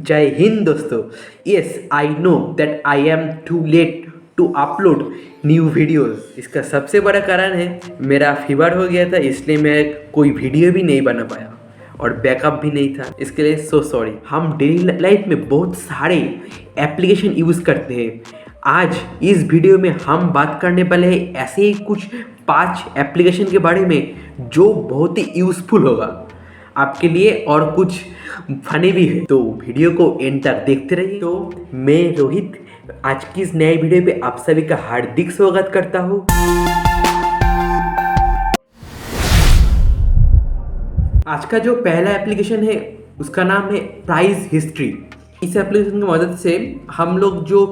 जय हिंद दोस्तों। Yes I know that I am too late to upload new videos. इसका सबसे बड़ा कारण है मेरा फीवर हो गया था, इसलिए मैं कोई वीडियो भी नहीं बना पाया और बैकअप भी नहीं था। इसके लिए सो सॉरी। हम डेली लाइफ में बहुत सारे एप्लीकेशन यूज़ करते हैं। आज इस वीडियो में हम बात करने वाले हैं ऐसे ही कुछ 5 एप्लीकेशन के बारे में जो बहुत ही यूज़फुल होगा आपके लिए और कुछ फनी भी है, तो वीडियो को एंड तक देखते रहिए। तो मैं रोहित आज की इस नए वीडियो पे आप सभी का हार्दिक स्वागत करता हूँ। आज का जो पहला एप्लीकेशन है उसका नाम है प्राइस हिस्ट्री। इस एप्लीकेशन की मदद से हम लोग जो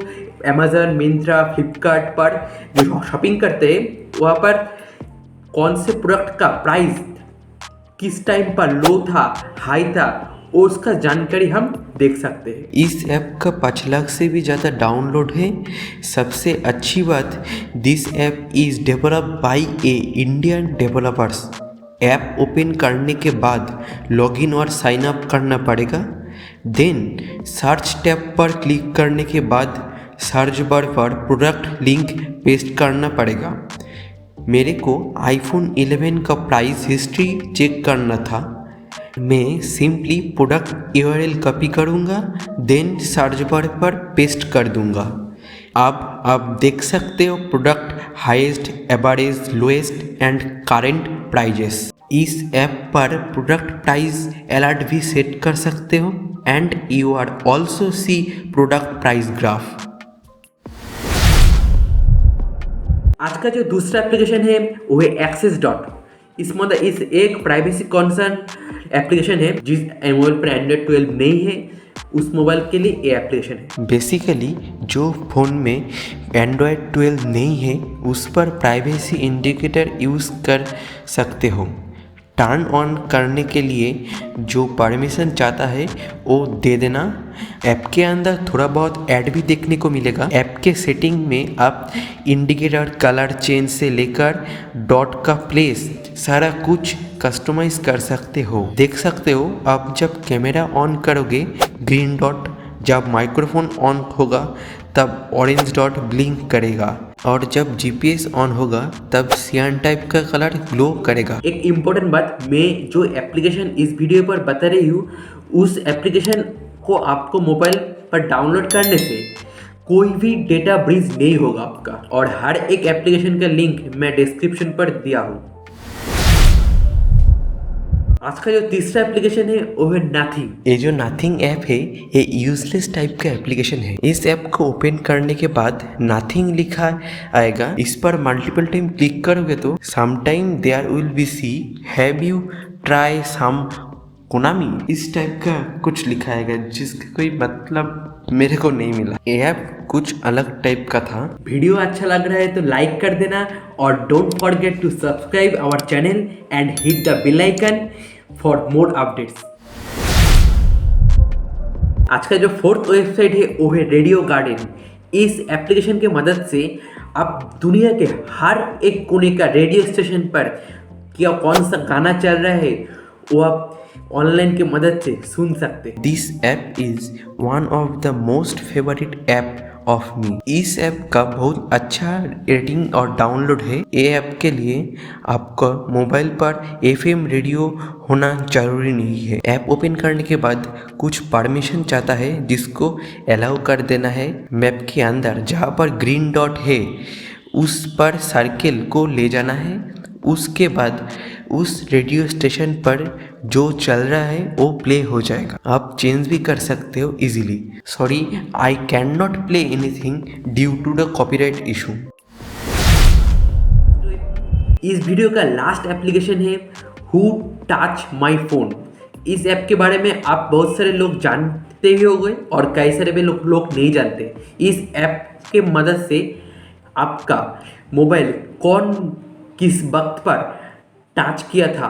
अमेजन, मिंत्रा, फ्लिपकार्ट पर जो शॉपिंग करते हैं वहाँ पर कौन से प्रोडक्ट का प्राइस किस टाइम पर लो था, हाई था, और उसका जानकारी हम देख सकते हैं। इस ऐप का 5 लाख से भी ज़्यादा डाउनलोड है। सबसे अच्छी बात, this app is developed by A Indian developers. App open करने के बाद लॉगिन और साइन अप करना पड़ेगा। देन सर्च टैब पर क्लिक करने के बाद सर्च बार पर प्रोडक्ट लिंक पेस्ट करना पड़ेगा। मेरे को आईफोन 11 का प्राइस हिस्ट्री चेक करना था। मैं सिंपली प्रोडक्ट यूआरएल कॉपी करूँगा, देन सर्च बार पर पेस्ट कर दूँगा। अब आप देख सकते हो product highest, average, lowest and current prices. इस ऐप पर प्रोडक्ट प्राइस अलर्ट भी सेट कर सकते हो and you are also see product price graph. आज का जो दूसरा एप्लीकेशन है वो है एक्सेस डॉट। इस एक प्राइवेसी कॉन्सर्न एप्लीकेशन है। जिस मोबाइल पर एंड्रॉयड 12 नहीं है उस मोबाइल के लिए ये एप्लीकेशन है। बेसिकली जो फ़ोन में एंड्रॉयड 12 नहीं है उस पर प्राइवेसी इंडिकेटर यूज़ कर सकते हो। टर्न ऑन करने के लिए जो परमिशन चाहता है वो दे देना। ऐप के अंदर थोड़ा बहुत ऐड भी देखने को मिलेगा। ऐप के सेटिंग में आप इंडिकेटर, कलर चेंज से लेकर डॉट का प्लेस सारा कुछ कस्टमाइज कर सकते हो। देख सकते हो आप जब कैमरा ऑन करोगे ग्रीन डॉट, जब माइक्रोफोन ऑन होगा तब ऑरेंज डॉट ब्लिंक करेगा और जब जीपीएस ऑन होगा तब सियान टाइप का कलर ग्लो करेगा। एक इम्पोर्टेंट बात, मैं जो एप्लीकेशन इस वीडियो पर बता रही हूँ उस एप्लीकेशन को आपको मोबाइल पर डाउनलोड करने से कोई भी डेटा ब्रीच नहीं होगा आपका, और हर एक एप्लीकेशन का लिंक मैं डिस्क्रिप्शन पर दिया हूँ। आज का जो तीसरा एप्लीकेशन है वो है नथिंग। ये जो नथिंग ऐप है ये यूजलेस टाइप का एप्लीकेशन है। इस ऐप को ओपन करने के बाद नथिंग लिखा आएगा। इस पर मल्टीपल टाइम क्लिक करोगे तो sometime there will be see have you try some Konami, इस टाइप का कुछ लिखा आएगा जिसका कोई मतलब मेरे को नहीं मिला। ये ऐप कुछ अलग टाइप का था। वीडियो अच्छा लग रहा है तो लाइक कर देना और don't forget to subscribe our channel and hit the bell icon for more updates. आज का जो फोर्थ वेबसाइट है वो है रेडियो गार्डन। इस एप्लीकेशन की मदद से आप दुनिया के हर एक कोने का रेडियो स्टेशन पर क्या कौन सा गाना चल रहा है वो आप ऑनलाइन की मदद से सुन सकते हैं। This app is one of the most favourite app of me. इस ऐप का बहुत अच्छा रेटिंग और डाउनलोड है। ये ऐप के लिए आपका मोबाइल पर एफएम रेडियो होना जरूरी नहीं है। ऐप ओपन करने के बाद कुछ परमिशन चाहता है जिसको अलाउ कर देना है। मैप के अंदर जहाँ पर ग्रीन डॉट है उस पर सर्किल को ले जाना है। उसके बाद उस रेडियो स्टेशन पर जो चल रहा है वो प्ले हो जाएगा। आप चेंज भी कर सकते हो easily. Sorry, I can not play anything due to the copyright issue. इस वीडियो का लास्ट एप्लीकेशन है हु टच माई फोन। इस ऐप के बारे में आप बहुत सारे लोग जानते ही होंगे और कई सारे भी लोग नहीं जानते। इस ऐप के मदद से आपका मोबाइल कौन किस वक्त पर टच किया था,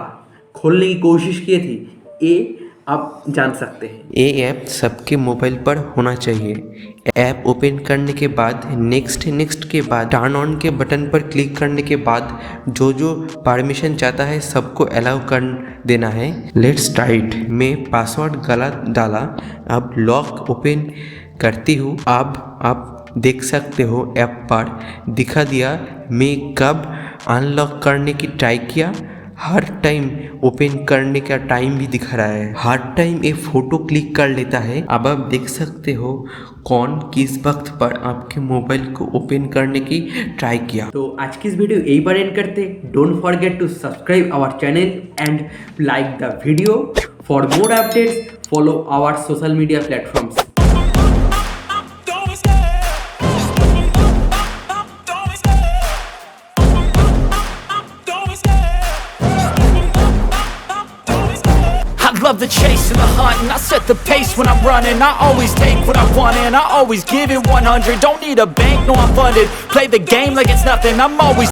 खोलने की कोशिश की थी, ये आप जान सकते हैं। ये ऐप सबके मोबाइल पर होना चाहिए। ऐप ओपन करने के बाद नेक्स्ट के बाद टर्न ऑन के बटन पर क्लिक करने के बाद जो जो परमिशन चाहता है सबको अलाउ कर देना है। Let's start. मैं पासवर्ड गलत डाला, अब लॉक ओपन करती हूँ। अब आप देख सकते हो ऐप पर दिखा दिया मैं कब अनलॉक करने की ट्राई किया। हर टाइम ओपन करने का टाइम भी दिखा रहा है। हर टाइम ये फोटो क्लिक कर लेता है। अब आप देख सकते हो कौन किस वक्त पर आपके मोबाइल को ओपन करने की ट्राई किया। तो आज की इस वीडियो यही पर एंड करते। Don't forget to subscribe our channel and like the video. For more updates follow our social media platforms. I love the chase and the hunt, and I set the pace when I'm running. I always take what I want and I always give it 100. Don't need a bank, no I'm funded. Play the game like it's nothing. I'm always